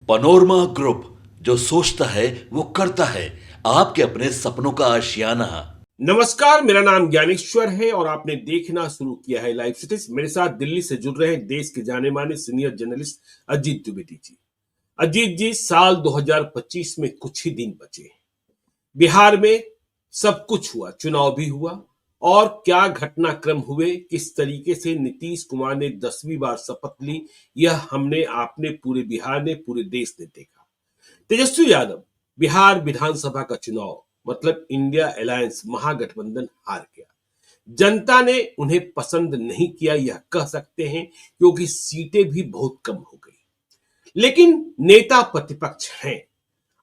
Panorama group, जो सोचता है वो करता है। आपके अपने सपनों का आशियाना। नमस्कार, मेरा नाम ज्ञानेश्वर है और आपने देखना शुरू किया है लाइव सिटीज। मेरे साथ दिल्ली से जुड़ रहे हैं देश के जाने माने सीनियर जर्नलिस्ट अजीत द्विवेदी जी। अजीत जी, साल 2025 में कुछ ही दिन बचे हैं। बिहार में सब कुछ हुआ, चुनाव भी हुआ और क्या घटनाक्रम हुए, किस तरीके से नीतीश कुमार ने 10वीं बार शपथ ली, यह हमने आपने पूरे बिहार ने, पूरे देश ने देखा। तेजस्वी यादव बिहार विधानसभा का चुनाव मतलब इंडिया अलायंस महागठबंधन हार गया। जनता ने उन्हें पसंद नहीं किया, यह कह सकते हैं, क्योंकि सीटें भी बहुत कम हो गई। लेकिन नेता प्रतिपक्ष हैं।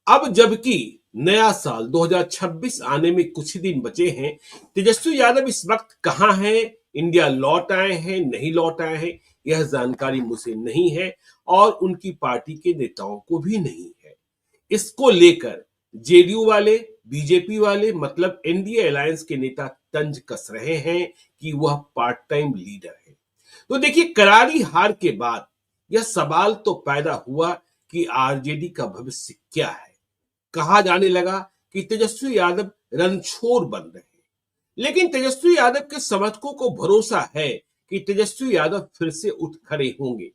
अब जबकि नया साल 2026 आने में कुछ ही दिन बचे हैं, तेजस्वी यादव इस वक्त कहां हैं, इंडिया लौट आए हैं, नहीं लौट आए हैं, यह जानकारी मुझे नहीं है और उनकी पार्टी के नेताओं को भी नहीं है। इसको लेकर जेडीयू वाले, बीजेपी वाले मतलब एनडीए अलायंस के नेता तंज कस रहे हैं कि वह पार्ट टाइम लीडर है। तो देखिए, करारी हार के बाद यह सवाल तो पैदा हुआ कि आरजेडी का भविष्य क्या है। कहा जाने लगा कि तेजस्वी यादव रणछोड़ बन रहे हैं, लेकिन तेजस्वी यादव के समर्थकों को भरोसा है कि तेजस्वी यादव फिर से उठ खड़े होंगे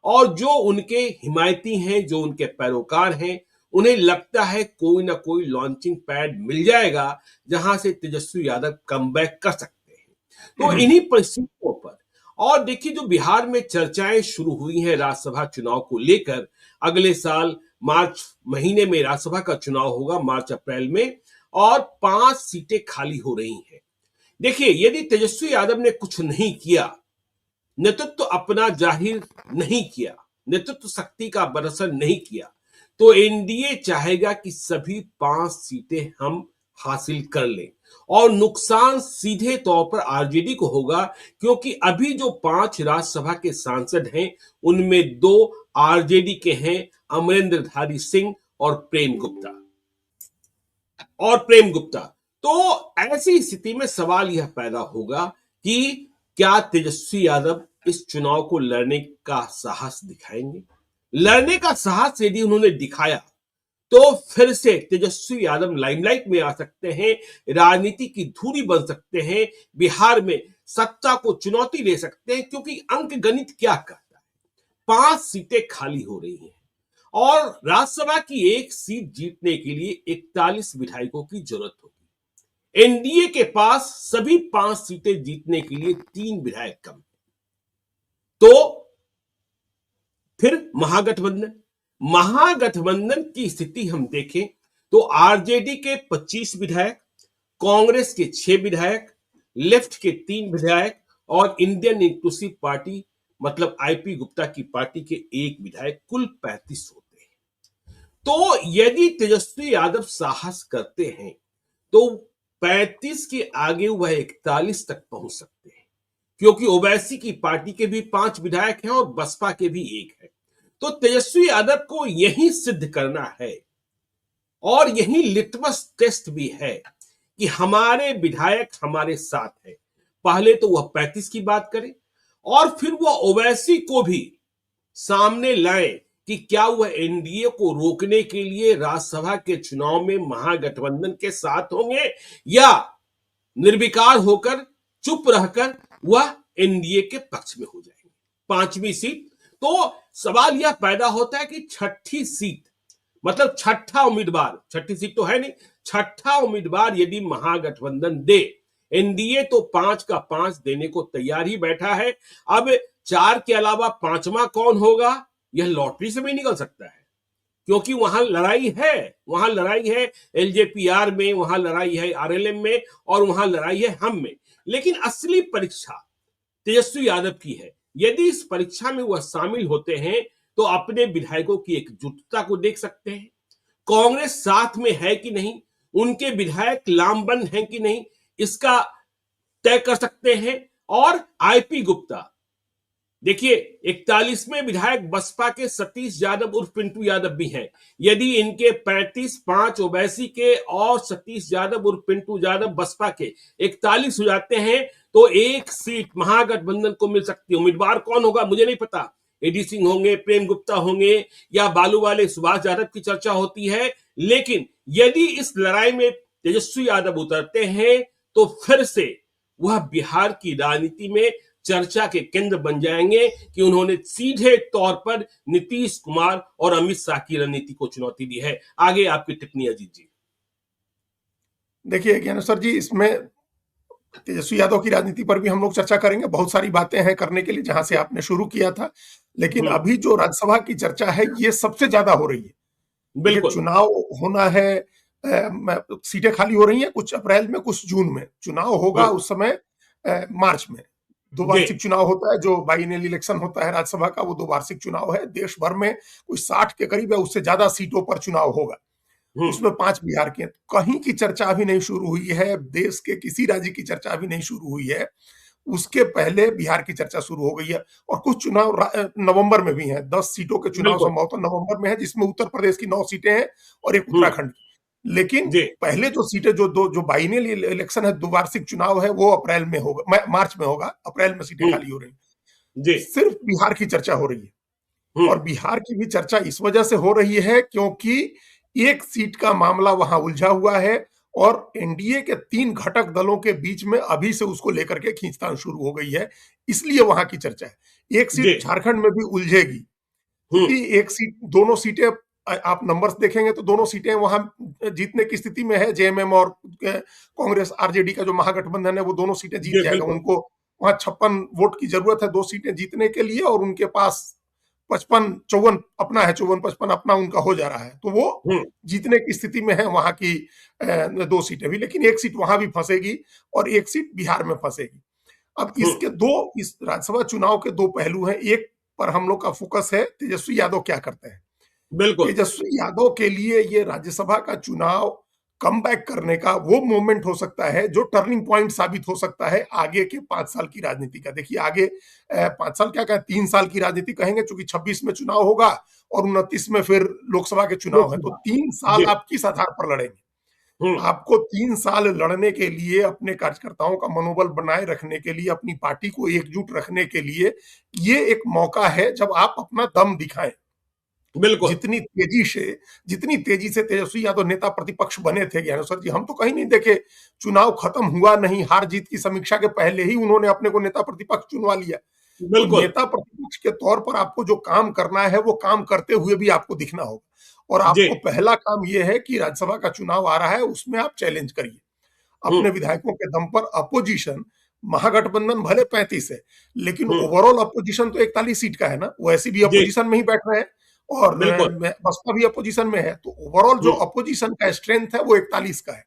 और जो उनके हिमायती हैं, जो उनके पैरोकार हैं, उन्हें लगता है कोई ना कोई लॉन्चिंग पैड मिल जाएगा जहां से तेजस्वी यादव कमबैक कर सकते हैं। तो इन्हीं परिस्थितियों पर और देखिए, जो बिहार में चर्चाएं शुरू हुई हैं राज्यसभा चुनाव को लेकर, अगले साल मार्च महीने में राज्यसभा का चुनाव होगा, मार्च अप्रैल में, और 5 सीटें खाली हो रही हैं। देखिए, यदि तेजस्वी यादव ने कुछ नहीं किया, नेतृत्व अपना जाहिर नहीं किया, नेतृत्व शक्ति का प्रदर्शन नहीं किया, तो एनडीए चाहेगा कि सभी 5 सीटें हम हासिल कर लें और नुकसान सीधे तौर पर आरजेडी को होगा, क्योंकि अभी जो 5 राज्यसभा के सांसद हैं उनमें 2 आरजेडी के हैं, अमरेंद्रधारी सिंह और प्रेम गुप्ता। तो ऐसी स्थिति में सवाल यह पैदा होगा कि क्या तेजस्वी यादव इस चुनाव को लड़ने का साहस दिखाएंगे। लड़ने का साहस यदि उन्होंने दिखाया तो फिर से तेजस्वी यादव लाइमलाइट में आ सकते हैं, राजनीति की धुरी बन सकते हैं, बिहार में सत्ता को चुनौती दे सकते हैं, क्योंकि अंक गणित क्या कहता है, 5 सीटें खाली हो रही हैं और राज्यसभा की एक सीट जीतने के लिए 41 विधायकों की जरूरत होगी। एनडीए के पास सभी 5 सीटें जीतने के लिए 3 विधायक कम है। तो फिर महागठबंधन की स्थिति हम देखें तो आरजेडी के 25 विधायक, कांग्रेस के 6 विधायक, लेफ्ट के 3 विधायक और इंडियन इंक्लूसिव पार्टी मतलब आईपी गुप्ता की पार्टी के 1 विधायक, कुल 35 होते हैं। तो यदि तेजस्वी यादव साहस करते हैं तो 35 के आगे वह 41 तक पहुंच सकते हैं, क्योंकि ओवैसी की पार्टी के भी 5 विधायक हैं और बसपा के भी 1 है। तो तेजस्वी यादव को यही सिद्ध करना है और यही लिटमस टेस्ट भी है कि हमारे विधायक हमारे साथ है। पहले तो वह 35 की बात करे और फिर वह ओवैसी को भी सामने लाए कि क्या वह एनडीए को रोकने के लिए राज्यसभा के चुनाव में महागठबंधन के साथ होंगे या निर्विकार होकर, चुप रहकर वह एनडीए के पक्ष में हो जाएंगे। 5वीं सीट, तो सवाल यह पैदा होता है कि 6ठी सीट मतलब छठा उम्मीदवार, 6ठी सीट तो है नहीं, 6ठा उम्मीदवार यदि महागठबंधन दे, एनडीए तो 5 का 5 देने को तैयार ही बैठा है। अब 4 के अलावा 5वां कौन होगा, यह लॉटरी से भी निकल सकता है, क्योंकि वहां लड़ाई है एलजेपीआर में, वहां लड़ाई है आरएलएम में और वहां लड़ाई है हम में। लेकिन असली परीक्षा तेजस्वी यादव की है। यदि इस परीक्षा में वह शामिल होते हैं तो अपने विधायकों की एकजुटता को देख सकते हैं, कांग्रेस साथ में है कि नहीं, उनके विधायक लामबंद हैं कि नहीं, इसका तय कर सकते हैं। और आईपी गुप्ता, देखिए 41वें विधायक बसपा के सतीश यादव उर्फ पिंटू यादव भी हैं। यदि इनके 35, 5 ओवैसी के और सतीश यादव उर्फ पिंटू यादव बसपा के 41 हो जाते हैं तो 1 सीट महागठबंधन को मिल सकती है। उम्मीदवार कौन होगा मुझे नहीं पता, एडी सिंह होंगे, प्रेम गुप्ता होंगे या बालू वाले सुभाष यादव की चर्चा होती है। लेकिन यदि इस लड़ाई में तेजस्वी यादव उतरते हैं तो फिर से वह बिहार की राजनीति में चर्चा के केंद्र बन जाएंगे कि उन्होंने सीधे तौर पर नीतीश कुमार और अमित शाह की रणनीति को चुनौती दी है। आगे आपकी टिप्पणी अजीत जी। देखिए ज्ञानेश्वर जी, इसमें तेजस्वी यादव की राजनीति पर भी हम लोग चर्चा करेंगे। बहुत सारी बातें हैं करने के लिए, जहां से आपने शुरू किया था। लेकिन अभी जो राज्यसभा की चर्चा है, ये सबसे ज्यादा हो रही है। बिल्कुल, चुनाव होना है, सीटें खाली हो रही हैं, कुछ अप्रैल में कुछ जून में चुनाव होगा। उस समय मार्च में दो वार्षिक चुनाव होता है, जो बाइनल इलेक्शन होता है राज्यसभा का, वो दो वार्षिक चुनाव है। देश भर में कुछ 60 के करीब है, उससे ज्यादा सीटों पर चुनाव होगा। उसमें 5 बिहार के। कहीं की चर्चा अभी नहीं शुरू हुई है, देश के किसी राज्य की चर्चा अभी नहीं शुरू हुई है। उसके पहले बिहार की चर्चा शुरू हो गई है। और कुछ चुनाव नवंबर में भी हैं। 10 सीटों के चुनाव संभवतः नवंबर में है, जिसमें उत्तर प्रदेश की 9 सीटें हैं और एक उत्तराखंड की। लेकिन पहले जो सीटें जो बाइनल इलेक्शन है, द्विवार्षिक चुनाव है, वो अप्रैल में होगा, मार्च में होगा। अप्रैल में सीटें खाली हो रही है। सिर्फ बिहार की चर्चा हो रही है। और बिहार की भी चर्चा इस वजह से हो रही है क्योंकि एक सीट का मामला वहां उलझा हुआ है और एनडीए के 3 घटक दलों के बीच में अभी से उसको लेकर के खींचतान शुरू हो गई है। इसलिए वहां की चर्चा है। एक सीट झारखंड में भी उलझेगी, क्योंकि एक सीट, दोनों सीटें आप नंबर्स देखेंगे तो दोनों सीटें वहां जीतने की स्थिति में है। जेएमएम और कांग्रेस आरजेडी का जो महागठबंधन है, वो दोनों सीटें जीत जाएगा। उनको वहां 56 वोट की जरूरत है 2 सीटें जीतने के लिए, और उनके पास 55-54 अपना है, 54-55 अपना उनका हो जा रहा है। तो वो जीतने की स्थिति में है वहां की 2 सीटें भी। लेकिन एक सीट वहां भी फंसेगी और एक सीट बिहार में फंसेगी। अब इस राज्यसभा चुनाव के 2 पहलू हैं। एक पर हम लोग का फोकस है, तेजस्वी यादव क्या करते हैं। बिल्कुल, तेजस्वी यादव के लिए ये राज्यसभा का चुनाव कमबैक करने का वो मोमेंट हो सकता है जो टर्निंग पॉइंट साबित हो सकता है आगे के 5 साल की राजनीति का। देखिए आगे 5 साल क्या कहें, 3 साल की राजनीति कहेंगे, क्योंकि 26 में चुनाव होगा और 29 में फिर लोकसभा के चुनाव है। तो 3 साल आप किस आधार पर लड़ेंगे। आपको 3 साल लड़ने के लिए, अपने कार्यकर्ताओं का मनोबल बनाए रखने के लिए, अपनी पार्टी को एकजुट रखने के लिए ये एक मौका है जब आप अपना दम दिखाएं। बिल्कुल, जितनी तेजी से तेजस्वी यादव नेता प्रतिपक्ष बने थे ज्ञानेश्वर जी, हम तो कहीं नहीं देखे। चुनाव खत्म हुआ नहीं, हार जीत की समीक्षा के पहले ही उन्होंने अपने को नेता प्रतिपक्ष चुनवा लिया। तो नेता प्रतिपक्ष के तौर पर आपको जो काम करना है, वो काम करते हुए भी आपको दिखना होगा। और आपको पहला काम यह है कि राज्यसभा का चुनाव आ रहा है, उसमें आप चैलेंज करिए अपने विधायकों के दम पर। अपोजिशन, महागठबंधन भले 35 है, लेकिन ओवरऑल अपोजिशन तो 41 सीट का है ना। वो ऐसी भी अपोजिशन में ही बैठ रहे हैं और बसपा भी अपोजिशन में है। तो ओवरऑल जो अपोजिशन का स्ट्रेंथ है वो 41 का है,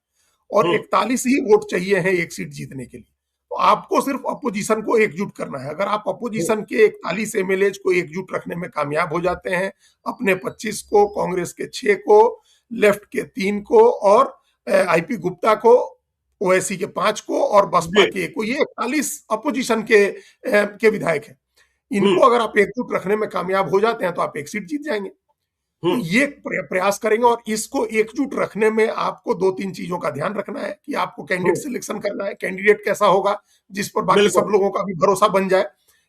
और 41 ही वोट चाहिए है एक सीट जीतने के लिए। तो आपको सिर्फ अपोजिशन को एकजुट करना है। अगर आप अपोजिशन के 41 एमएलए को एकजुट रखने में कामयाब हो जाते हैं, अपने 25 को, कांग्रेस के 6 को, लेफ्ट के 3 को और आईपी गुप्ता को, ओवैसी के 5 को और बसपा के 1 को, ये 41 अपोजिशन के विधायक हैं। इनको अगर आप एकजुट रखने में कामयाब हो जाते हैं तो आप एक सीट जीत जाएंगे। तो ये प्रयास करेंगे। और इसको एकजुट रखने में आपको 2-3 चीजों का ध्यान रखना है कि आपको कैंडिडेट सिलेक्शन करना है। कैंडिडेट कैसा होगा जिस पर बाकी सब लोगों का भी भरोसा बन जाए।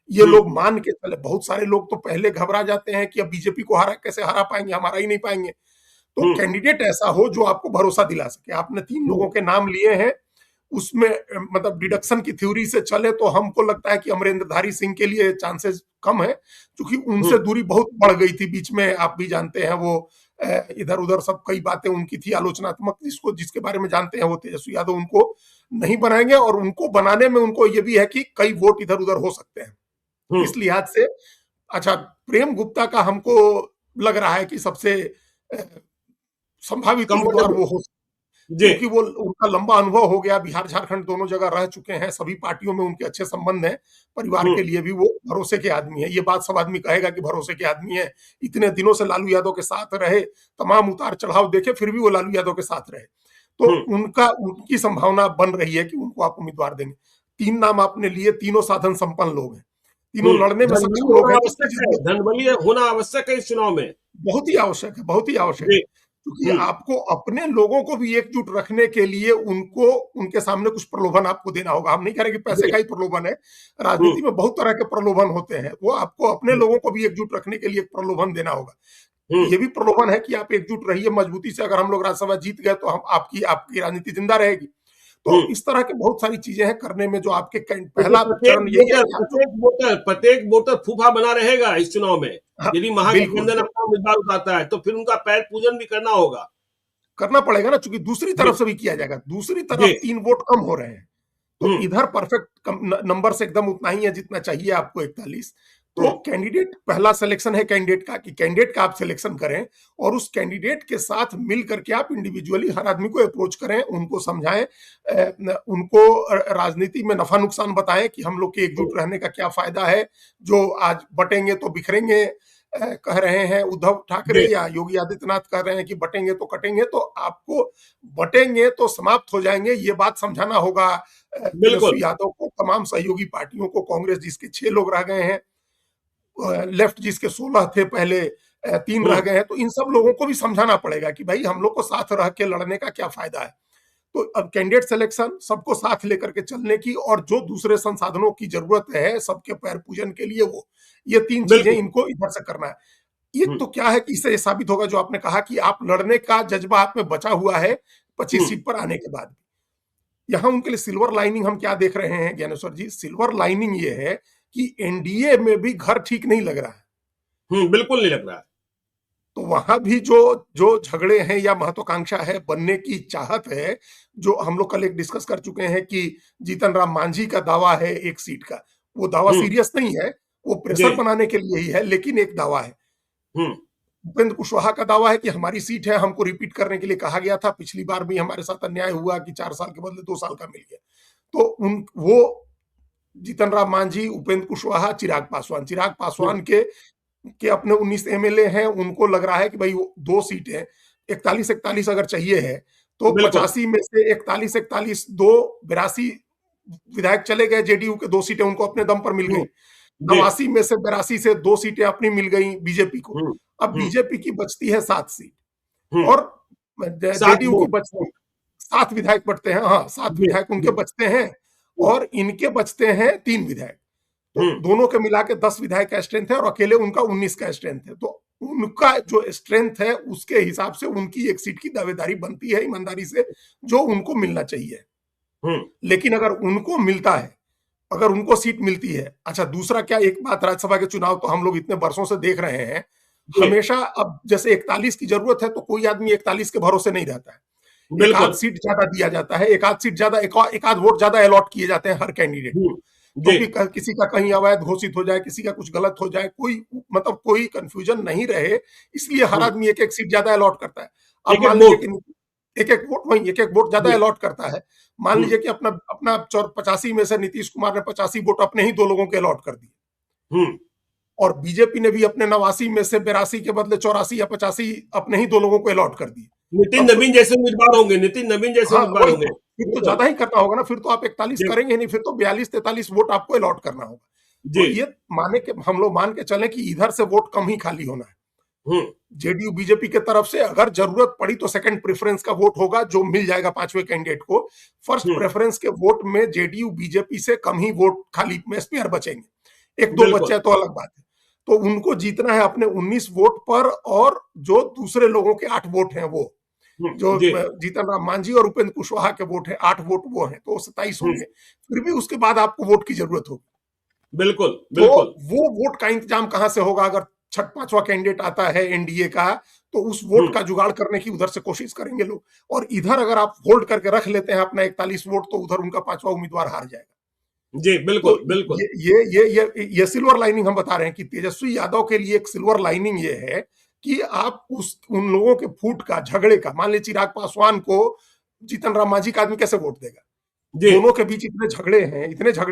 ये लोग मान के चले। बहुत सारे लोग तो पहले घबरा जाते हैं कि अब बीजेपी को कैसे हरा पाएंगे, हमारा ही नहीं पाएंगे। तो कैंडिडेट ऐसा हो जो आपको भरोसा दिला सके। आपने 3 लोगों के नाम लिए हैं, उसमें मतलब डिडक्शन की थ्योरी से चले तो हमको लगता है कि अमरेंद्रधारी सिंह के लिए चांसेस कम है, क्योंकि उनसे दूरी बहुत बढ़ गई थी बीच में। आप भी जानते हैं, वो इधर उधर सब कई बातें उनकी थी आलोचनात्मक, जिसके बारे में जानते हैं वो तेजस्वी यादव उनको नहीं बनाएंगे। और उनको बनाने में उनको ये भी है कि कई वोट इधर उधर हो सकते हैं। इस लिहाज से अच्छा, प्रेम गुप्ता का हमको लग रहा है कि सबसे संभावित उम्मीदवार वो हो, क्योंकि वो उनका लंबा अनुभव हो गया, बिहार झारखंड दोनों जगह रह चुके हैं, सभी पार्टियों में उनके अच्छे संबंध हैं, परिवार के लिए भी वो भरोसे के आदमी है। ये बात सब आदमी कहेगा कि भरोसे के आदमी है। इतने दिनों से लालू यादव के साथ रहे, तमाम उतार चढ़ाव देखे, फिर भी वो लालू यादव के साथ रहे। तो उनकी संभावना बन रही है कि उनको आप उम्मीदवार देंगे। 3 नाम आपने लिए, तीनों साधन संपन्न लोग हैं, तीनों लड़ने में सक्षम लोग हैं। धनबल होना आवश्यक है इस चुनाव में, बहुत ही आवश्यक है, बहुत ही आवश्यक है। क्योंकि आपको अपने लोगों को भी एकजुट रखने के लिए उनको उनके सामने कुछ प्रलोभन आपको देना होगा। हम नहीं कह रहे कि पैसे का ही प्रलोभन है, राजनीति में बहुत तरह के प्रलोभन होते हैं, वो आपको अपने लोगों को भी एकजुट रखने के लिए एक प्रलोभन देना होगा। ये भी प्रलोभन है कि आप एकजुट रहिए मजबूती से, अगर हम लोग राज्यसभा जीत गए तो हम आपकी राजनीति जिंदा रहेगी। तो इस तरह के बहुत सारी चीजें हैं करने में, जो आपके पहला चरण यही है कि प्रत्येक वोटर फूफा बना रहेगा इस चुनाव में। हाँ, यदि महागठबंधन अपना उम्मीदवार उतारता है तो फिर उनका पैर पूजन भी करना होगा, करना पड़ेगा ना, चूंकि दूसरी तरफ से भी किया जाएगा। दूसरी तरफ 3 वोट कम हो रहे हैं, तो इधर परफेक्ट नंबर से एकदम उतना ही है जितना चाहिए आपको, 41। तो कैंडिडेट, पहला सिलेक्शन है कैंडिडेट का, कि कैंडिडेट का आप सिलेक्शन करें और उस कैंडिडेट के साथ मिल करके आप इंडिविजुअली हर आदमी को अप्रोच करें, उनको समझाएं, उनको राजनीति में नफा नुकसान बताएं कि हम लोग के एकजुट रहने का क्या फायदा है। जो आज बटेंगे तो बिखरेंगे कह रहे हैं उद्धव ठाकरे या योगी आदित्यनाथ कह रहे हैं कि बटेंगे तो कटेंगे, तो आपको बटेंगे तो समाप्त हो जाएंगे, ये बात समझाना होगा तेजस्वी यादव को, तमाम सहयोगी पार्टियों को। कांग्रेस जिसके 6 लोग रह गए हैं, लेफ्ट जिसके 16 थे पहले, 3 रह गए हैं, तो इन सब लोगों को भी समझाना पड़ेगा कि भाई हम लोग को साथ रह के लड़ने का क्या फायदा है। तो अब कैंडिडेट सिलेक्शन, सबको साथ लेकर के चलने की, और जो दूसरे संसाधनों की जरूरत है सबके पैर पूजन के लिए, वो ये 3 चीजें इनको इधर से करना है। ये तो क्या है कि इससे साबित होगा जो आपने कहा कि आप लड़ने का जज्बा आप में बचा हुआ है 25 सीट पर आने के बाद। यहां उनके लिए सिल्वर लाइनिंग हम क्या देख रहे हैं ज्ञानेश्वर जी? सिल्वर लाइनिंग ये है कि एनडीए में भी घर ठीक नहीं लग रहा है। बिल्कुल नहीं लग रहा है। तो वहां भी जो जो झगड़े हैं या महत्वाकांक्षा है, बनने की चाहत है, जो हम लोग कल एक डिस्कस कर चुके हैं कि जीतन राम मांझी का दावा है 1 सीट का, वो दावा सीरियस नहीं है, वो प्रेशर बनाने के लिए ही है, लेकिन एक दावा है। उपेंद्र कुशवाहा का दावा है कि हमारी सीट है, हमको रिपीट करने के लिए कहा गया था, पिछली बार भी हमारे साथ अन्याय हुआ कि 4 साल के बदले 2 साल का मिल गया। तो वो जीतन राम मांझी, उपेंद्र कुशवाहा, चिराग पासवान के अपने 19 एमएलए हैं, उनको लग रहा है कि भाई 2 सीटें 41-41 अगर चाहिए है तो 85 में से 41-41, 82 विधायक चले गए, जेडीयू के 2 सीटें उनको अपने दम पर मिल गई। 89 में से 82 से 2 सीटें अपनी मिल गई बीजेपी को। अब बीजेपी की बचती है 7 सीट और जेडीयू की बचती 7 विधायक बचते हैं। हाँ, 7 विधायक उनके बचते हैं और इनके बचते हैं 3 विधायक। तो दोनों के मिला के 10 विधायक का स्ट्रेंथ है और अकेले उनका 19 का स्ट्रेंथ है। तो उनका जो स्ट्रेंथ है उसके हिसाब से उनकी 1 सीट की दावेदारी बनती है ईमानदारी से, जो उनको मिलना चाहिए। लेकिन अगर उनको मिलता है, अगर उनको सीट मिलती है, अच्छा दूसरा क्या, एक बात, राज्यसभा के चुनाव तो हम लोग इतने वर्षों से देख रहे हैं, हमेशा अब जैसे 41 की जरूरत है तो कोई आदमी 41 के भरोसे नहीं रहता है। एक आध सीट ज्यादा दिया जाता है, एक आध सीट ज्यादा, एक आध वोट ज्यादा अलॉट किए जाते हैं हर कैंडिडेट को, क्योंकि किसी का कहीं अवैध घोषित हो जाए, किसी का कुछ गलत हो जाए, कोई कंफ्यूजन नहीं रहे, इसलिए हर आदमी एक एक सीट ज्यादा अलॉट करता है। अब मान लीजिए कि एक एक वोट ज्यादा अलॉट करता है। मान लीजिए कि अपना 85 में से नीतीश कुमार ने 85 वोट अपने ही 2 लोगों के अलॉट कर दिए और बीजेपी ने भी अपने 89 में से 82 के बदले 84 या 85 अपने ही 2 लोगों को अलॉट कर दिए। नितिन नवीन जैसे उम्मीदवार होंगे, फिर तो ज्यादा ही करना होगा ना, फिर तो आप 41 करेंगे नहीं, फिर तो 42-43 वोट आपको अलॉट करना होगा। तो ये हम लोग मान के चले कि इधर से वोट कम ही खाली होना है। जेडीयू बीजेपी के तरफ से अगर जरूरत पड़ी तो सेकंड प्रेफरेंस का वोट होगा, जो मिल जाएगा 5वें कैंडिडेट को। फर्स्ट प्रेफरेंस के वोट में जेडीयू बीजेपी से कम ही वोट खाली में स्पेयर बचेंगे, 1-2 बच्चे तो अलग बात है। तो उनको जीतना है अपने 19 वोट पर, और जो दूसरे लोगों के 8 वोट हैं, वो जो जीतन राम मांझी और उपेंद्र कुशवाहा के वोट है, 8 वोट वो हैं, तो 27 होंगे। फिर भी उसके बाद आपको वोट की जरूरत होगी। बिल्कुल। तो वो वोट का इंतजाम कहां से होगा? अगर 5वां कैंडिडेट आता है एनडीए का, तो उस वोट का जुगाड़ करने की उधर से कोशिश करेंगे लोग, और इधर अगर आप होल्ड करके रख लेते हैं अपना 41 वोट, तो उधर उनका 5वां उम्मीदवार हार जाएगा। जी बिल्कुल। तो बिल्कुल ये सिल्वर लाइनिंग हम बता रहे हैं कि तेजस्वी यादव के लिए एक सिल्वर लाइनिंग ये है कि आप उन लोगों के फूट का, झगड़े का, मान लीजिए चिराग पासवान को जीतन राम मांझी का आदमी कैसे वोट देगा? दोनों के बीच इतने झगड़े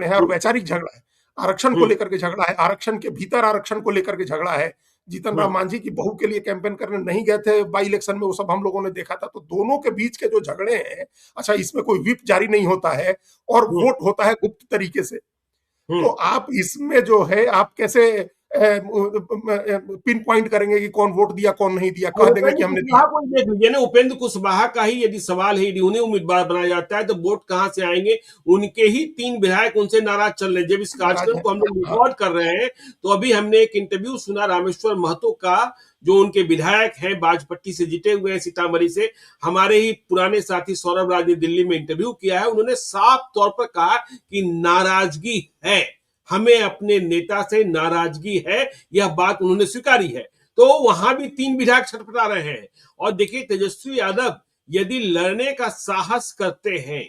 हैं और वैचारिक झगड़ा है, आरक्षण को लेकर के झगड़ा है, आरक्षण के भीतर आरक्षण को लेकर के झगड़ा है। जीतन राम मांझी की बहू के लिए कैंपेन करने नहीं गए थे बाई इलेक्शन में, वो सब हम लोगों ने देखा था। तो दोनों के बीच के जो झगड़े हैं, अच्छा इसमें कोई व्हिप जारी नहीं होता है और वोट होता है गुप्त तरीके से। तो आप इसमें जो है, आप कैसे पिन पॉइंट करेंगे कि कौन वोट दिया कौन नहीं दिया, कह और देंगे कि उपेंद्र हमने कुशवाहा दिया। को ही देख लीजिए ना, उपेंद्र कुशवाहा का ही यदि सवाल है, यदि उन्हें उम्मीदवार बनाया जाता है तो वोट कहां से आएंगे? उनके ही 3 विधायक उनसे नाराज चल रहे हैं। जब इस नाराज कार्यक्रम है। को हम लोग हाँ, रिकॉर्ड कर रहे हैं तो अभी हमने एक इंटरव्यू सुना रामेश्वर महतो का, जो उनके विधायक हैं, बाजपट्टी से जीते हुए हैं, सीतामढ़ी से। हमारे ही पुराने साथी सौरभ राज ने दिल्ली में इंटरव्यू किया है। उन्होंने साफ तौर पर कहा कि नाराजगी है, हमें अपने नेता से नाराजगी है, यह बात उन्होंने स्वीकारी है। तो वहां भी 3 विधायक छटपटा रहे हैं। और देखिए, तेजस्वी यादव यदि लड़ने का साहस करते हैं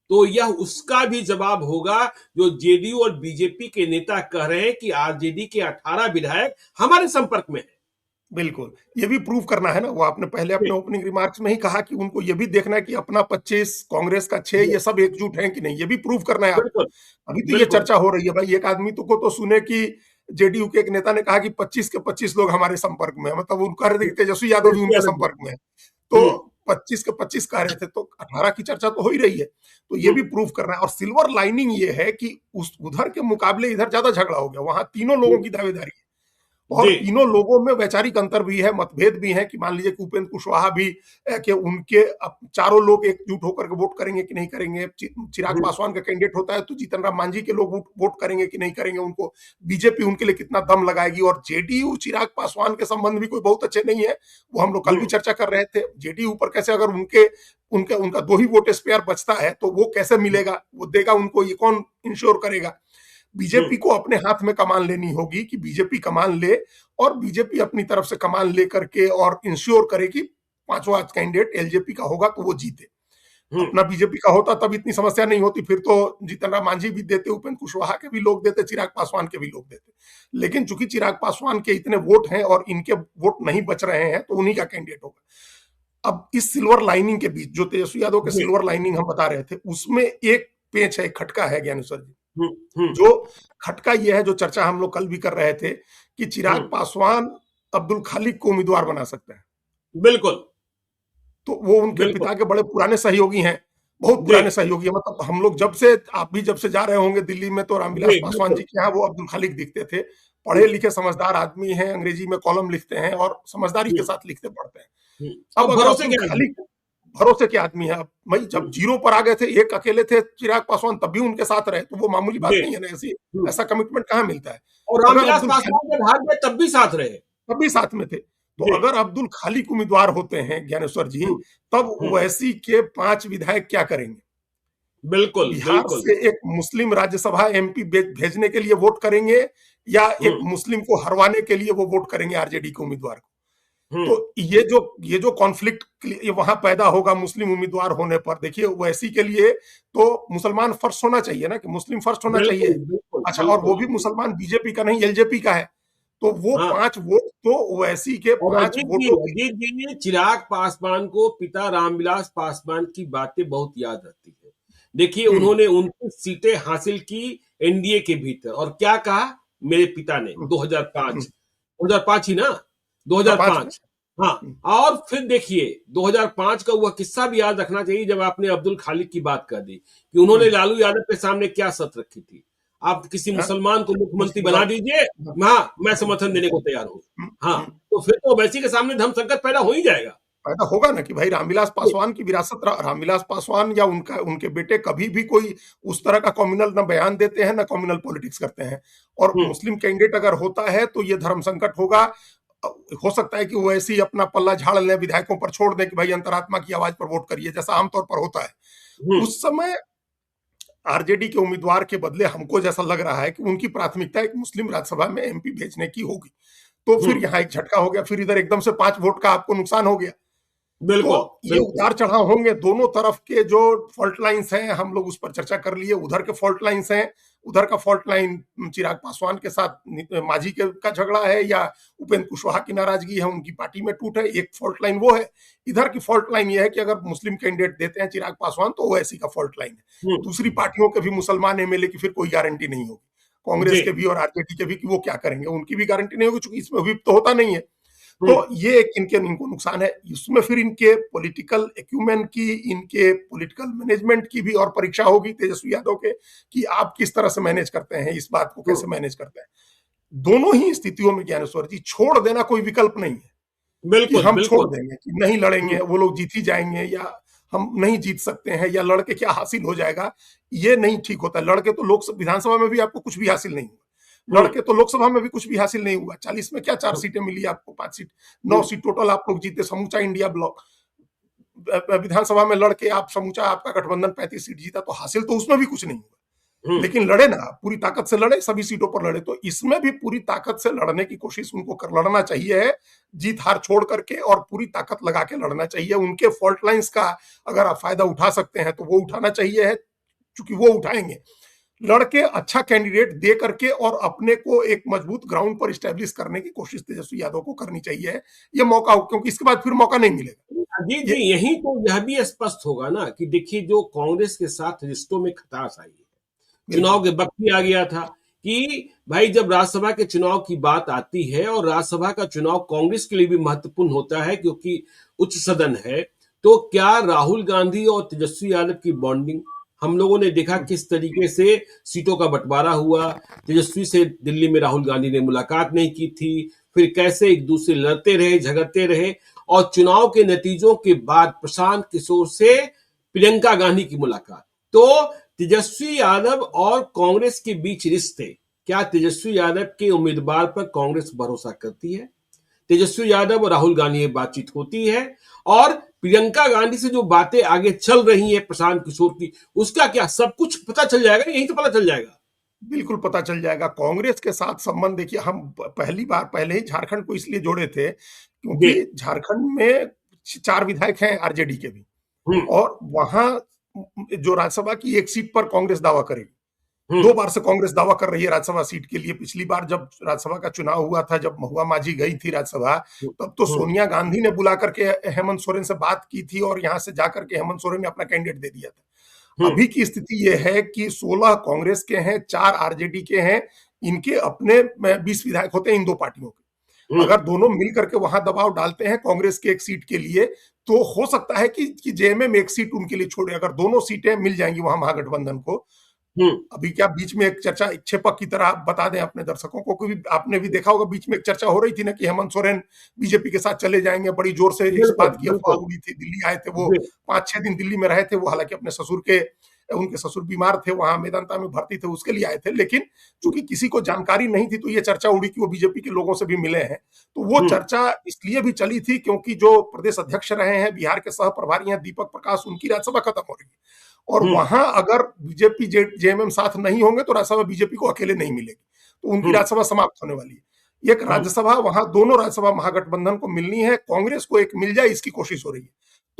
तो यह उसका भी जवाब होगा जो जेडीयू और बीजेपी के नेता कह रहे हैं कि आरजेडी के 18 विधायक हमारे संपर्क में हैं। बिल्कुल। ये भी प्रूव करना है ना, वो आपने पहले अपने ओपनिंग रिमार्क्स में ही कहा कि उनको ये भी देखना है कि अपना 25, कांग्रेस का 6, ये सब एकजुट हैं कि नहीं, ये भी प्रूव करना है आपको। बिल्कुल, अभी तो ये बिल्कुल। चर्चा हो रही है भाई, एक आदमी को तो सुने कि जेडीयू के एक नेता ने कहा कि 25 के 25 लोग हमारे संपर्क में है, मतलब वो कह रहे थे कि तेजस्वी यादव भी उनके संपर्क में है। तो 25 के 25 कह रहे थे, तो 18 की चर्चा तो हो ही रही है। तो ये भी प्रूव करना है। और सिल्वर लाइनिंग ये है कि उस उधर के मुकाबले इधर ज्यादा झगड़ा हो गया, वहां तीनों लोगों की दावेदारी है। और जी। तीनों लोगों में वैचारिक अंतर भी है, मतभेद भी है कि मान लीजिए कि उपेंद्र कुशवाहा भी कि उनके चारों लोग एकजुट होकर के वोट करेंगे कि नहीं करेंगे। चिराग पासवान का कैंडिडेट होता है तो जीतन राम मांझी के लोग वोट करेंगे कि नहीं करेंगे उनको। बीजेपी उनके लिए कितना दम लगाएगी। और जेडीयू चिराग पासवान के संबंध भी कोई बहुत अच्छे नहीं है, वो हम लोग कल भी चर्चा कर रहे थे। जेडीयू पर कैसे अगर उनके उनके उनका 2 ही वोट स्पेयर बचता है तो वो कैसे मिलेगा, वो देगा उनको, ये कौन इंश्योर करेगा। बीजेपी को अपने हाथ में कमान लेनी होगी कि बीजेपी कमान ले, और बीजेपी अपनी तरफ से कमान लेकर के और इंश्योर करे कि 5वां कैंडिडेट एलजेपी का होगा तो वो जीते। अपना बीजेपी का होता तब इतनी समस्या नहीं होती, फिर तो जीतन राम मांझी भी देते, उपेंद्र कुशवाहा के भी लोग देते, चिराग पासवान के भी लोग देते। लेकिन चूंकि चिराग पासवान के इतने वोट हैं और इनके वोट नहीं बच रहे हैं तो उन्हीं का कैंडिडेट होगा। अब इस सिल्वर लाइनिंग के बीच जो तेजस्वी यादव के सिल्वर लाइनिंग हम बता रहे थे, उसमें एक पेच है, खटका है ज्ञानेश्वर जी। जो खटका ये है, जो चर्चा हम लोग कल भी कर रहे थे कि चिराग पासवान अब्दुल खालिक को उम्मीदवार बना सकते हैं। बिल्कुल, तो वो उनके पिता के बड़े पुराने सहयोगी हैं, बहुत पुराने सहयोगी हैं। मतलब हम लोग जब से, आप भी जब से जा रहे होंगे दिल्ली में, तो रामविलास पासवान जी के यहाँ वो अब्दुल खालिक दिखते थे। पढ़े लिखे समझदार आदमी हैं, अंग्रेजी में कॉलम लिखते हैं और समझदारी के साथ लिखते पढ़ते हैं। अब अगर अब्दुल खालिक भरोसे के आदमी है, अब भाई जब 0 पर आ गए थे, एक अकेले थे चिराग पासवान, तब भी उनके साथ रहे, तो वो मामूली बात नहीं है ना। ऐसी ऐसा कमिटमेंट कहाँ मिलता है। और रामविलास पासवान जब हार गए तब भी साथ रहे, तब भी साथ में थे। तो अगर अब्दुल खालिक उम्मीदवार होते हैं ज्ञानेश्वर जी, तब ओवैसी के 5 विधायक क्या करेंगे? बिल्कुल, बिहार से एक मुस्लिम राज्यसभा एमपी भेजने के लिए वोट करेंगे, या एक मुस्लिम को हरवाने के लिए वो वोट करेंगे आरजेडी के उम्मीदवार को। तो ये जो कॉन्फ्लिक्ट ये वहां पैदा होगा मुस्लिम उम्मीदवार होने पर, देखिए ओवैसी के लिए तो मुसलमान फर्स्ट होना चाहिए ना, कि मुस्लिम फर्स्ट होना चाहिए। अच्छा, और वो भी मुसलमान बीजेपी का नहीं, एलजेपी का है। तो वो 5 वोट तो ओवैसी के 5 वोटों की। चिराग पासवान को पिता रामविलास पासवान की बातें बहुत याद रहती है। देखिए, उन्होंने 29 सीटें हासिल की एनडीए के भीतर, और क्या कहा मेरे पिता ने 2005 ही ना, 2005। हाँ, और फिर देखिए 2005 का वह किस्सा भी याद रखना चाहिए जब आपने अब्दुल खालिक की बात कर दी कि उन्होंने लालू यादव के सामने क्या शर्त रखी थी, आप किसी मुसलमान को मुख्यमंत्री बना दीजिए, हाँ मैं समर्थन देने को तैयार हूँ। हाँ, तो फिर तो ओवैसी के सामने धर्म संकट पैदा हो ही जाएगा। पैदा होगा ना कि भाई रामविलास पासवान की विरासत, रामविलास पासवान या उनके बेटे कभी भी कोई उस तरह का कम्युनल ना बयान देते हैं ना कम्युनल पॉलिटिक्स करते हैं। और मुस्लिम कैंडिडेट अगर होता है तो ये धर्म संकट होगा। हो सकता है कि वो ऐसे ही अपना पल्ला झाड़ लें, विधायकों पर छोड़ दें कि भाई अंतरात्मा की आवाज पर वोट करिए, जैसा आमतौर पर होता है। उस समय आरजेडी के उम्मीदवार के बदले हमको जैसा लग रहा है कि उनकी प्राथमिकता एक मुस्लिम राज्यसभा में एमपी भेजने की होगी। तो फिर यहाँ एक झटका हो गया, फिर इधर एकदम से 5 वोट का आपको नुकसान हो गया। बिल्कुल, तो ये उतार चढ़ाव होंगे। दोनों तरफ के जो फॉल्ट लाइंस हैं हम लोग उस पर चर्चा कर लिए। उधर के फॉल्ट लाइंस हैं, उधर का फॉल्ट लाइन चिराग पासवान के साथ मांझी का झगड़ा है, या उपेंद्र कुशवाहा की नाराजगी है, उनकी पार्टी में टूट है, एक फॉल्ट लाइन वो है। इधर की फॉल्ट लाइन ये है कि अगर मुस्लिम कैंडिडेट देते हैं चिराग पासवान तो ओवैसी का फॉल्ट लाइन है। दूसरी पार्टियों के भी मुसलमान एमएलए की फिर कोई गारंटी नहीं होगी, कांग्रेस के भी और आरजेडी के भी, कि वो क्या करेंगे, उनकी भी गारंटी नहीं होगी, क्योंकि इसमें व्हिप तो होता नहीं है। तो ये एक इनको नुकसान है। इसमें फिर इनके पॉलिटिकल एक्यूमेन की, इनके पॉलिटिकल मैनेजमेंट की भी और परीक्षा होगी तेजस्वी यादव के, कि आप किस तरह से मैनेज करते हैं, इस बात को कैसे मैनेज करते हैं। दोनों ही स्थितियों में ज्ञानेश्वर जी छोड़ देना कोई विकल्प नहीं है कि बिल्कुल हम छोड़ बिल्कुल। देंगे, कि नहीं लड़ेंगे, वो लोग जीत ही जाएंगे, या हम नहीं जीत सकते हैं, या लड़के क्या हासिल हो जाएगा। ये नहीं ठीक होता। लड़के तो लोकसभा विधानसभा में भी आपको कुछ भी हासिल नहीं हुआ, हम्म लड़के तो लोकसभा में भी कुछ भी हासिल नहीं हुआ। 40 में क्या 4 सीटें मिली आपको, 5 सीट, 9 हम्म सीट टोटल आप लोग जीते, समूचा इंडिया ब्लॉक। विधानसभा में लड़के आप समूचा आपका गठबंधन 35 सीट जीता, तो हासिल तो उसमें भी कुछ नहीं हुआ। हम्म लेकिन लड़े ना, पूरी ताकत से लड़े, सभी सीटों पर लड़े। तो इसमें भी पूरी ताकत से लड़ने की कोशिश उनको कर लड़ना चाहिए है, जीत हार छोड़ करके, और पूरी ताकत लगा के लड़ना चाहिए। उनके फॉल्ट लाइंस का अगर आप फायदा उठा सकते हैं तो वो उठाना चाहिए है, चूंकि वो उठाएंगे। लड़के अच्छा कैंडिडेट दे करके और अपने को एक मजबूत ग्राउंड पर स्टैब्लिश करने की कोशिश तेजस्वी यादव को करनी चाहिए है। ये मौका हो, क्योंकि इसके बाद फिर मौका नहीं मिलेगा। अजीत जी, ये यही तो यह भी स्पष्ट होगा ना कि देखिए, जो कांग्रेस के साथ रिश्तों में खटास आई है, चुनाव बिल्कुल के वक्त भी आ गया था कि भाई जब राज्यसभा के चुनाव की बात आती है, और राज्यसभा का चुनाव कांग्रेस के लिए भी महत्वपूर्ण होता है क्योंकि उच्च सदन है, तो क्या राहुल गांधी और तेजस्वी यादव की बॉन्डिंग, हम लोगों ने देखा किस तरीके से सीटों का बंटवारा हुआ। तेजस्वी से दिल्ली में राहुल गांधी ने मुलाकात नहीं की थी, फिर कैसे एक दूसरे लड़ते रहे, झगड़ते रहे, और चुनाव के नतीजों के बाद प्रशांत किशोर से प्रियंका गांधी की मुलाकात। तो तेजस्वी यादव और कांग्रेस के बीच रिश्ते, क्या तेजस्वी यादव के उम्मीदवार पर कांग्रेस भरोसा करती है? तेजस्वी यादव और राहुल गांधी में बातचीत होती है, और प्रियंका गांधी से जो बातें आगे चल रही है प्रशांत किशोर की, उसका क्या सब कुछ पता चल जाएगा, यही तो पता चल जाएगा। बिल्कुल पता चल जाएगा। कांग्रेस के साथ संबंध देखिए, हम पहली बार पहले ही झारखंड को इसलिए जोड़े थे जी। क्योंकि झारखंड में 4 विधायक हैं आरजेडी के भी, हम्म और वहां जो राज्यसभा की एक सीट पर कांग्रेस दावा करेगी। हम्म 2 बार से कांग्रेस दावा कर रही है राज्यसभा सीट के लिए। पिछली बार जब राज्यसभा का चुनाव हुआ था, जब महुआ माझी गई थी राज्यसभा, तब तो हम्म सोनिया गांधी ने बुला करके हेमंत सोरेन से बात की थी, और यहां से जाकर के हेमंत सोरेन ने अपना कैंडिडेट दे दिया था। हम्म अभी की स्थिति यह है कि 16 कांग्रेस के हैं, 4 आरजेडी के हैं। इनके अपने 20 विधायक होते हैं इन 2 पार्टियों के। हम्म अगर दोनों मिल करके वहां दबाव डालते हैं कांग्रेस की एक सीट के लिए, तो हो सकता है कि जेएमएम एक सीट उनके लिए छोड़े। अगर दोनों सीटें मिल जाएंगी वहां महागठबंधन को। हम्म अभी क्या बीच में एक चर्चा, एक छेपक की तरह आप बता दें अपने दर्शकों को, क्योंकि आपने भी देखा होगा बीच में एक चर्चा हो रही थी ना कि हेमंत सोरेन बीजेपी के साथ चले जाएंगे। बड़ी जोर से इस बिल्कुल बात की अफवाह बिल्कुल। उड़ी थी। दिल्ली आए थे वो, जी। 5-6 दिन दिल्ली में रहे थे वो। हालांकि अपने ससुर के, उनके ससुर बीमार थे, वहां मेदांता में भर्ती थे, उसके लिए आए थे। लेकिन चूंकि किसी को जानकारी नहीं थी, तो ये चर्चा उड़ी कि वो बीजेपी के लोगों से भी मिले हैं। तो वो हम्म चर्चा इसलिए भी चली थी क्योंकि जो प्रदेश अध्यक्ष रहे हैं बिहार के सह प्रभारी हैं दीपक प्रकाश, उनकी राज्यसभा खत्म हो रही है, और हम्म वहां अगर बीजेपी जेएमएम साथ नहीं होंगे तो राज्यसभा बीजेपी को अकेले नहीं मिलेगी, तो उनकी हम्म राज्यसभा समाप्त होने वाली है। एक हम्म राज्यसभा वहां दोनों राज्यसभा महागठबंधन को मिलनी है, कांग्रेस को एक मिल जाए इसकी कोशिश हो रही है।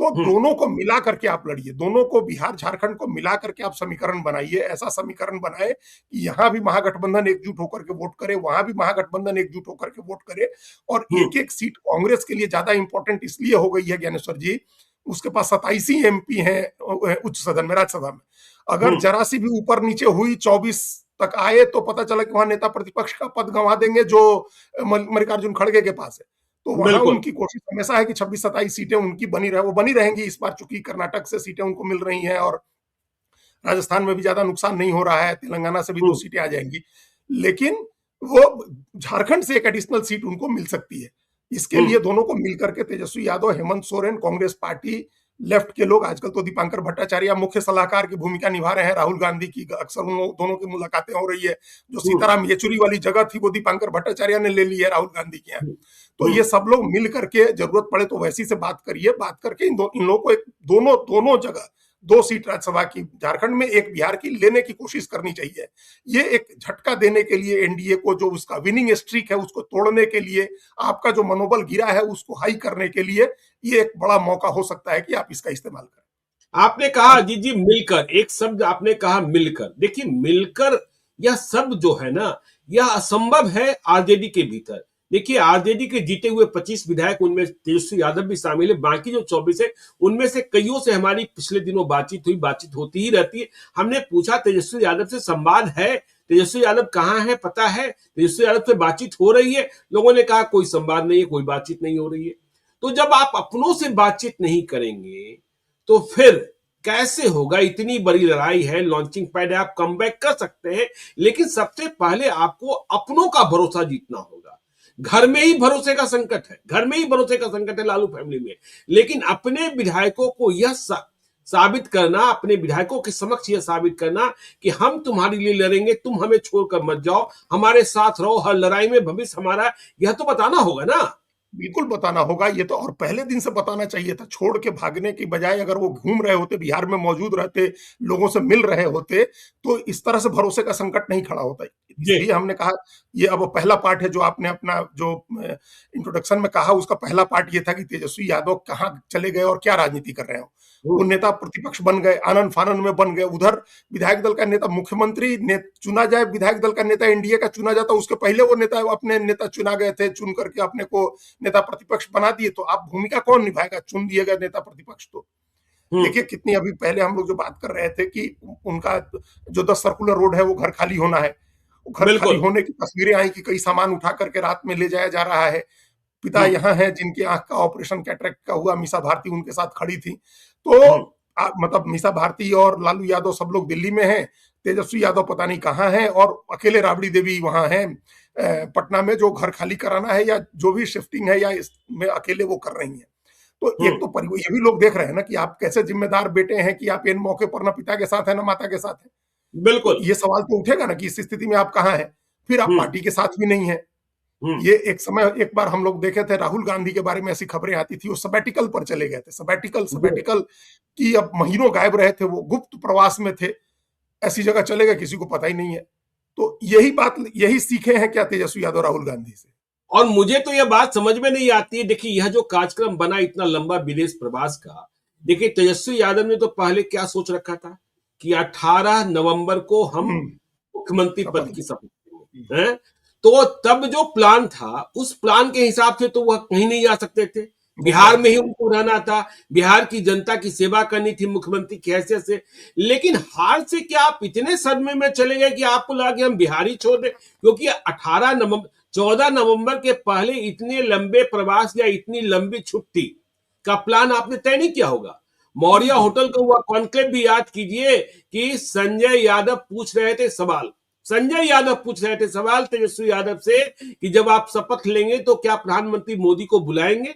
तो हम्म दोनों को मिला करके आप लड़िए, दोनों को, बिहार झारखंड को मिला करके आप समीकरण बनाइए। ऐसा समीकरण बनाए कि यहाँ भी महागठबंधन एकजुट होकर के वोट करे, वहां भी महागठबंधन एकजुट होकर के वोट करे। और हम्म एक एक सीट कांग्रेस के लिए ज्यादा इंपॉर्टेंट इसलिए हो गई है ज्ञानेश्वर जी, उसके पास 27 ही एमपी हैं उच्च सदन में, राज्यसभा में। अगर हम्म जरा सी भी ऊपर नीचे हुई, 24 तक आए, तो पता चला कि वहां नेता प्रतिपक्ष का पद गंवा देंगे जो मल्लिकार्जुन खड़गे के पास है। तो वहां बिल्कुल। उनकी कोशिश हमेशा है कि 26-27 सीटें उनकी बनी रहे, वो बनी रहेंगी इस बार, चूंकि कर्नाटक से सीटें उनको मिल रही हैं, और राजस्थान में भी ज्यादा नुकसान नहीं हो रहा है, तेलंगाना से भी 2 हम्म सीटें आ जाएंगी। लेकिन वो झारखंड से एक एडिशनल सीट उनको मिल सकती है। इसके हम्म लिए दोनों को मिलकर के तेजस्वी यादव, हेमंत सोरेन, कांग्रेस पार्टी, लेफ्ट के लोग, आजकल तो दीपांकर भट्टाचार्य मुख्य सलाहकार की भूमिका निभा रहे हैं राहुल गांधी की। अक्सर उन दोनों की मुलाकातें हो रही है। जो हम्म सीताराम येचुरी वाली जगह थी वो दीपांकर भट्टाचार्य ने ले ली है राहुल गांधी के यहाँ। तो हम्म ये सब लोग मिल करके, जरूरत पड़े तो वैसी से बात करिए, बात करके इन लोगों को एक, दोनों जगह 2 सीट राज्यसभा की झारखंड में, एक बिहार की लेने की कोशिश करनी चाहिए। ये एक झटका देने के लिए एनडीए को, जो उसका विनिंग स्ट्रीक है उसको तोड़ने के लिए, आपका जो मनोबल गिरा है उसको हाई करने के लिए, ये एक बड़ा मौका हो सकता है कि आप इसका इस्तेमाल करें। आपने कहा अब अजीत जी मिलकर, एक शब्द आपने कहा मिलकर। देखिए मिलकर, यह शब्द जो है ना, यह असंभव है आरजेडी के भीतर। देखिए आरजेडी के जीते हुए 25 विधायक, उनमें तेजस्वी यादव भी शामिल है, बाकी जो 24 है उनमें से कईयों से हमारी पिछले दिनों बातचीत हुई, बातचीत होती ही रहती है। हमने पूछा तेजस्वी यादव से संवाद है, तेजस्वी यादव कहाँ है, पता है, तेजस्वी यादव से बातचीत हो रही है? लोगों ने कहा कोई संवाद नहीं है, कोई बातचीत नहीं हो रही है। तो जब आप अपनों से बातचीत नहीं करेंगे तो फिर कैसे होगा? इतनी बड़ी लड़ाई है, लॉन्चिंग पैड है, आप कमबैक कर सकते हैं, लेकिन सबसे पहले आपको अपनों का भरोसा जीतना होगा। घर में ही भरोसे का संकट है, घर में ही भरोसे का संकट है लालू फैमिली में, लेकिन अपने विधायकों को यह साबित करना, अपने विधायकों के समक्ष यह साबित करना कि हम तुम्हारे लिए लड़ेंगे, तुम हमें छोड़कर मत जाओ, हमारे साथ रहो, हर लड़ाई में भविष्य हमारा, यह तो बताना होगा ना। बिल्कुल बताना होगा ये तो, और पहले दिन से बताना चाहिए था। छोड़ के भागने की बजाय अगर वो घूम रहे होते, बिहार में मौजूद रहते, लोगों से मिल रहे होते, तो इस तरह से भरोसे का संकट नहीं खड़ा होता। इसलिए हमने कहा ये अब पहला पार्ट है जो आपने अपना जो इंट्रोडक्शन में कहा, उसका पहला पार्ट ये था कि तेजस्वी यादव कहाँ चले गए और क्या राजनीति कर रहे हो। वो नेता प्रतिपक्ष बन गए, आनंद फानन में बन गए, उधर विधायक दल का नेता, मुख्यमंत्री चुना जाए, विधायक दल का नेता एनडीए का चुना जाता, उसके पहले वो नेता अपने नेता चुना गए थे, चुन करके अपने को नेता प्रतिपक्ष बना दिए। तो आप भूमिका कौन निभाएगा? चुन दिए गए नेता प्रतिपक्ष। तो देखिए कितनी, अभी पहले हम लोग जो बात कर रहे थे कि उनका जो 10 सर्कुलर रोड है वो घर खाली होना है, वो घर खाली होने की तस्वीरें आई कि कई सामान उठा करके रात में ले जाया जा रहा है। पिता यहाँ हैं जिनकी आंख का ऑपरेशन कैटरेक्ट का हुआ, मीसा भारती उनके साथ खड़ी थी। तो मतलब मीसा भारती और लालू यादव सब लोग दिल्ली में हैं, तेजस्वी यादव पता नहीं कहाँ हैं, और अकेले राबड़ी देवी वहां हैं पटना में, जो घर खाली कराना है या जो भी शिफ्टिंग है या इसमें अकेले वो कर रही हैं। तो एक तो ये भी लोग देख रहे हैं ना कि आप कैसे जिम्मेदार बेटे हैं कि आप इन मौके पर ना पिता के साथ है ना माता के साथ है। बिल्कुल ये सवाल तो उठेगा ना कि इस स्थिति में आप कहाँ हैं, फिर आप पार्टी के साथ भी नहीं है। ये एक समय, एक बार हम लोग देखे थे, राहुल गांधी के बारे में ऐसी खबरें आती थी, वो सबैटिकल पर चले गए थे, सबैटिकल की अब महीनों गायब रहे थे, वो गुप्त प्रवास में थे, ऐसी जगह चले गए, किसी को पता ही नहीं है। तो यही बात, यही सीखे हैं क्या तेजस्वी यादव राहुल गांधी से? और मुझे तो यह बात समझ में नहीं आती है। देखिए यह जो कार्यक्रम बना इतना लंबा विदेश प्रवास का, देखिए तेजस्वी यादव ने तो पहले क्या सोच रखा था कि 18 नवंबर को हम मुख्यमंत्री पद की शपथ लेंगे, तो तब जो प्लान था उस प्लान के हिसाब से तो वह कहीं नहीं जा सकते थे, बिहार में ही उनको रहना था, बिहार की जनता की सेवा करनी थी मुख्यमंत्री की हैसियत से। लेकिन हाल से क्या आप इतने सदमे में चले गए कि आपको लगा कि हम बिहार ही छोड़ दें? क्योंकि 14 नवंबर के पहले इतने लंबे प्रवास या इतनी लंबी छुट्टी का प्लान आपने तय नहीं किया होगा। मौर्य होटल का हुआ कॉन्क्लेव भी याद कीजिए कि संजय यादव पूछ रहे थे सवाल तेजस्वी यादव से कि जब आप शपथ लेंगे तो क्या प्रधानमंत्री मोदी को बुलाएंगे?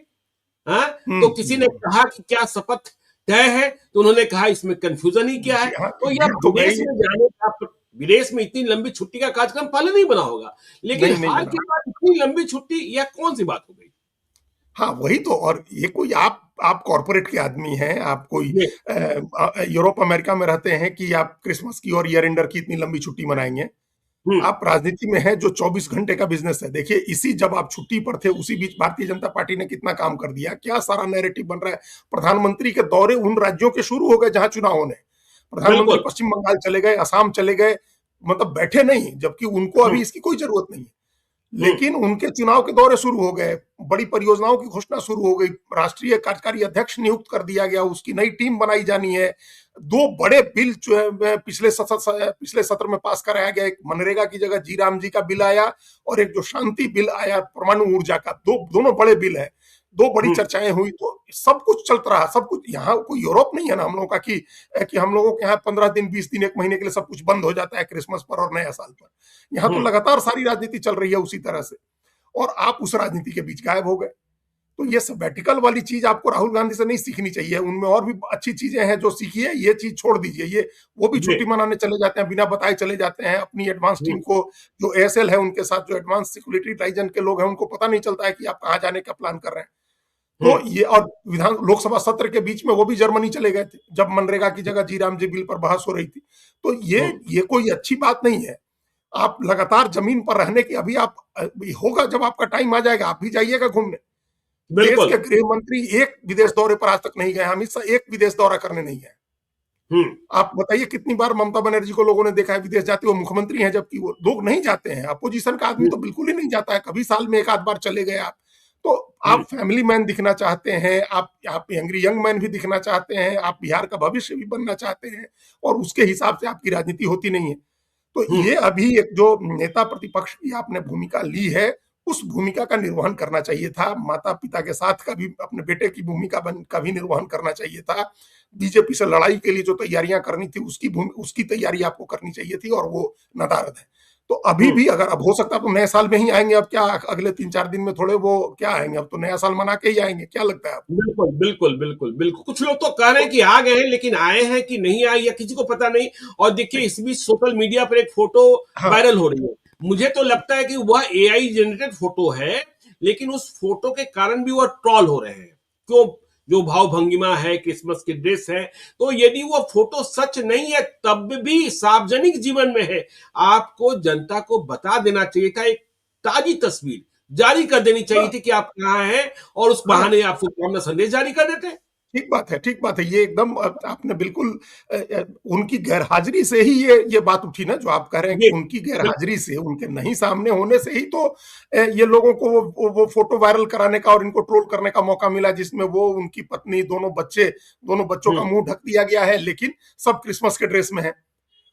तो किसी ने कहा कि क्या शपथ तय है? तो उन्होंने कहा इसमें कंफ्यूजन ही क्या है। तो यह विदेश में जाने का, विदेश में इतनी लंबी छुट्टी का कार्यक्रम पहले नहीं बना होगा, लेकिन हाल के बाद इतनी लंबी छुट्टी, यह कौन सी बात हो गई? हाँ वही तो। और ये कोई आप कॉर्पोरेट के आदमी हैं, आप कोई यूरोप अमेरिका में रहते हैं कि आप क्रिसमस की और ईयर एंडर की इतनी लंबी छुट्टी मनाएंगे? आप राजनीति में हैं जो 24 घंटे का बिजनेस है। देखिए इसी, जब आप छुट्टी पर थे उसी बीच भारतीय जनता पार्टी ने कितना काम कर दिया, क्या सारा नैरेटिव बन रहा है। प्रधानमंत्री के दौरे उन राज्यों के शुरू हो गए जहां चुनाव होने, प्रधानमंत्री पश्चिम बंगाल चले गए, असम चले गए, मतलब बैठे नहीं, जबकि उनको अभी इसकी कोई जरूरत नहीं है, लेकिन उनके चुनाव के दौरे शुरू हो गए, बड़ी परियोजनाओं की घोषणा शुरू हो गई, राष्ट्रीय कार्यकारी अध्यक्ष नियुक्त कर दिया गया, उसकी नई टीम बनाई जानी है, 2 बड़े बिल पिछले सत्र में पास कराया गया। एक मनरेगा की जगह जी राम जी का बिल आया और एक जो शांति बिल आया परमाणु ऊर्जा का, दोनों बड़े बिल है, 2 बड़ी चर्चाएं हुई। तो सब कुछ चलता रहा, सब कुछ। यहाँ कोई यूरोप नहीं है ना हम लोगों का कि हम लोगों के यहाँ 15 दिन 20 दिन 1 महीने के लिए सब कुछ बंद हो जाता है क्रिसमस पर और नया साल पर। यहाँ तो लगातार सारी राजनीति चल रही है उसी तरह से, और आप उस राजनीति के बीच गायब हो गए। तो ये सबैटिकल वाली चीज आपको राहुल गांधी से नहीं सीखनी चाहिए, उनमें और भी अच्छी चीजें हैं जो सीखी है, ये चीज छोड़ दीजिए। ये वो भी छुट्टी मनाने चले जाते हैं, बिना बताए चले जाते हैं। अपनी एडवांस टीम को, जो एएसएल है उनके साथ जो एडवांस सिक्योरिटी इंटेलिजेंस के लोग हैं, उनको पता नहीं चलता है कि आप कहाँ जाने का प्लान कर रहे हैं। तो ये, और लोकसभा सत्र के बीच में वो भी जर्मनी चले गए थे जब मनरेगा की जगह जी राम जी बिल पर बहस हो रही थी। तो ये कोई अच्छी बात नहीं है। आप लगातार जमीन पर रहने की, अभी आप होगा जब आपका टाइम आ जाएगा आप भी जाइएगा घूमने। देश के गृह मंत्री एक विदेश दौरे पर आज तक नहीं गए, अमित शाह एक विदेश दौरा करने नहीं गए। आप बताइए कितनी बार ममता बनर्जी को लोगों ने देखा है विदेश जाते, वो मुख्यमंत्री हैं, जबकि वो लोग नहीं जाते हैं। अपोजिशन का आदमी तो बिल्कुल ही नहीं जाता है, कभी साल में एक आध बार चले गए आप। तो आप फैमिली मैन दिखना चाहते हैं, आप एंग्री यंग मैन भी दिखना चाहते हैं, आप बिहार का भविष्य भी बनना चाहते हैं, और उसके हिसाब से आपकी राजनीति होती नहीं है। तो ये अभी एक जो नेता प्रतिपक्ष की आपने भूमिका ली है, उस भूमिका का निर्वहन करना चाहिए था। माता पिता के साथ का भी अपने बेटे की भूमिका का भी निर्वहन करना चाहिए था। बीजेपी से लड़ाई के लिए जो तैयारियां करनी थी उसकी तैयारी आपको करनी चाहिए थी, और वो नदारद है। तो अभी भी अगर अब हो सकता है तो नए साल में ही आएंगे। अब क्या अगले 3-4 दिन में थोड़े वो क्या आएंगे, अब तो नया साल मना के ही आएंगे। क्या लगता है आपको? बिल्कुल बिल्कुल बिल्कुल बिल्कुल। कुछ लोग तो कह रहे हैं कि आ गए हैं, लेकिन आए हैं कि नहीं आए या किसी को पता नहीं। और देखिए इस बीच सोशल मीडिया पर एक फोटो हाँ, वायरल हो रही है। मुझे तो लगता है कि वह एआई जनरेटेड फोटो है, लेकिन उस फोटो के कारण भी वह ट्रॉल हो रहे हैं। क्यों? जो भाव भंगिमा है, क्रिसमस की ड्रेस है, तो यदि वो फोटो सच नहीं है तब भी सार्वजनिक जीवन में है, आपको जनता को बता देना चाहिए था। एक ताजी तस्वीर जारी कर देनी चाहिए हाँ, थी कि आप कहाँ हैं, और उस हाँ। बहाने आप शुभकामना संदेश जारी कर देते। ठीक बात है, ठीक बात है। ये एकदम आपने बिल्कुल उनकी गैरहाज़िरी से ही ये बात उठी ना, जो आप कह रहे हैं जी, कि उनकी बिल्कुल। गैरहाज़िरी से, उनके नहीं सामने होने से ही तो ये लोगों को वो फ़ोटो वायरल कराने का और इनको ट्रोल करने का मौका मिला, जिसमें वो, उनकी पत्नी, दोनों बच्चों का हुँ, मुँह ढक दिया गया है, लेकिन सब क्रिसमस के ड्रेस में हैं।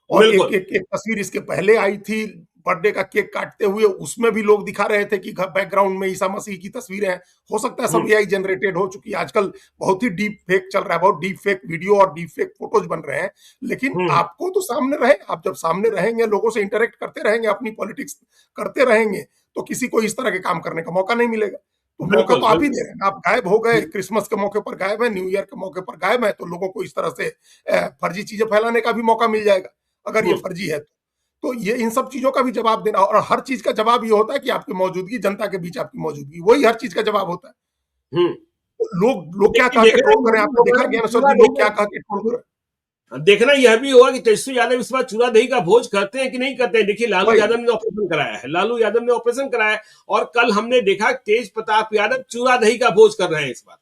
और एक बिल्कुल। एक एक तस्वीर इसके पहले आई थी, बर्थडे का केक काटते हुए, उसमें भी लोग दिखा रहे थे कि बैकग्राउंड में ईसा मसीह की तस्वीरें हैं। हो सकता है हुँ, सब एआई जनरेटेड हो चुकी है। आजकल बहुत ही डीप फेक चल रहा है, बहुत डीप फेक वीडियो और डीप फेक फोटोज बन रहे हैं। लेकिन हुँ, आपको तो सामने रहे, आप जब सामने रहेंगे, लोगों से इंटरेक्ट करते रहेंगे, अपनी पॉलिटिक्स करते रहेंगे, तो किसी को इस तरह के काम करने का मौका नहीं मिलेगा। तो मौका बिल्कुल, तो आप ही बिल्कुल। दे रहे हैं। आप गायब हो गए, जी, क्रिसमस के मौके पर गायब है, न्यू ईयर के मौके पर गायब है, तो लोगों को इस तरह से फर्जी चीजें फैलाने का भी मौका मिल जाएगा, अगर ये हुँ, फर्जी है तो। तो ये इन सब चीजों का भी जवाब देना, और हर चीज का जवाब ये होता है कि आपकी मौजूदगी, जनता के बीच आपकी मौजूदगी, वही हर चीज का जवाब होता है। हुँ। तो लोग क्या लेकिन कह के देखना ट्रोल कर रहे यह हैं, भी आपने होगा देखा ना कि ज्ञानेश्वर चूड़ा जी, दही लोग क्या कह के ट्रोल कर रहे हैं? देखना यह भी होगा कि तेजस्वी यादव इस बार चूड़ा दही का भोज करते हैं कि नहीं करते हैं। देखिए लालू वही, यादव ने ऑपरेशन कराया है, लालू यादव ने ऑपरेशन कराया है, और कल हमने देखा तेज प्रताप यादव चूड़ा दही का भोज कर रहे हैं इस बार।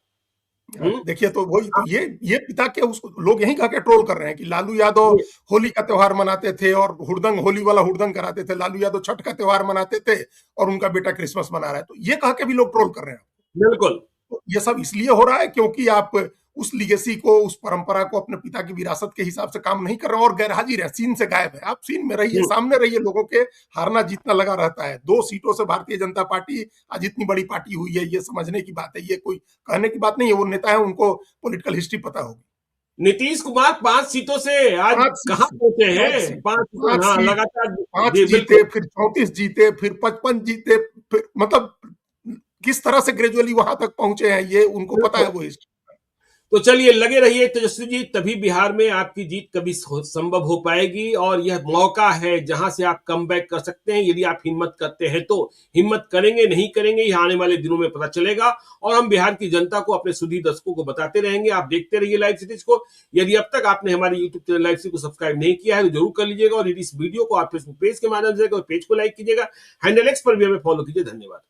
हुँ, देखिए तो वही तो, हाँ, ये पिता के उसको लोग यही कह के ट्रोल कर रहे हैं कि लालू यादव जी, होली का त्योहार मनाते थे और हुड़दंग, होली वाला हुड़दंग कराते थे, लालू यादव छठ का त्योहार मनाते थे और उनका बेटा क्रिसमस मना रहा है। तो ये कह के भी लोग ट्रोल कर रहे हैं। बिल्कुल। तो ये सब इसलिए हो रहा है क्योंकि आप उस लीगेसी को, उस परंपरा को, अपने पिता की विरासत के हिसाब से काम नहीं कर रहे हैं और गैरहाजिर है, सीन से गायब है। आप सीन में रहिए, हुँ, सामने रहिए, लोगों के हारना जीतना लगा रहता है। 2 सीटों से भारतीय जनता पार्टी आज इतनी बड़ी पार्टी हुई है, ये समझने की बात है, ये कोई कहने की बात नहीं है। वो नेता है, उनको पॉलिटिकल हिस्ट्री पता होगी। नीतीश कुमार 5 सीटों से आज 5 सीट कहाँ से, पहुँचे 5 हैं? सीट, 5 सीटों, 5 हाँ, सीट, लगातार। 5 जी, जीते, बिल्कुल। फिर 34 जीते, फिर 55 जीते, फिर मतलब किस तरह से ग्रेजुअली वहां तक पहुंचे हैं, ये उनको पता है बिल्कुल। वो हिस्ट्री। तो चलिए लगे रहिए तेजस्वी जी, तभी बिहार में आपकी जीत कभी संभव हो पाएगी, और यह मौका है जहां से आप कम बैक कर सकते हैं यदि आप हिम्मत करते हैं तो। हिम्मत करेंगे नहीं करेंगे यह आने वाले दिनों में पता चलेगा, और हम बिहार की जनता को, अपने सुधी दर्शकों को बताते रहेंगे। आप देखते रहिए लाइव सिटीज को। यदि अब तक आपने हमारे यूट्यूब चैनल लाइव सिटी को सब्सक्राइब नहीं किया है तो जरूर कर लीजिएगा, और यदि इस वीडियो को आप फेसबुक पेज के माध्यम से पेज को लाइक कीजिएगा, हैंडल एक्स पर भी हमें फॉलो कीजिए। धन्यवाद।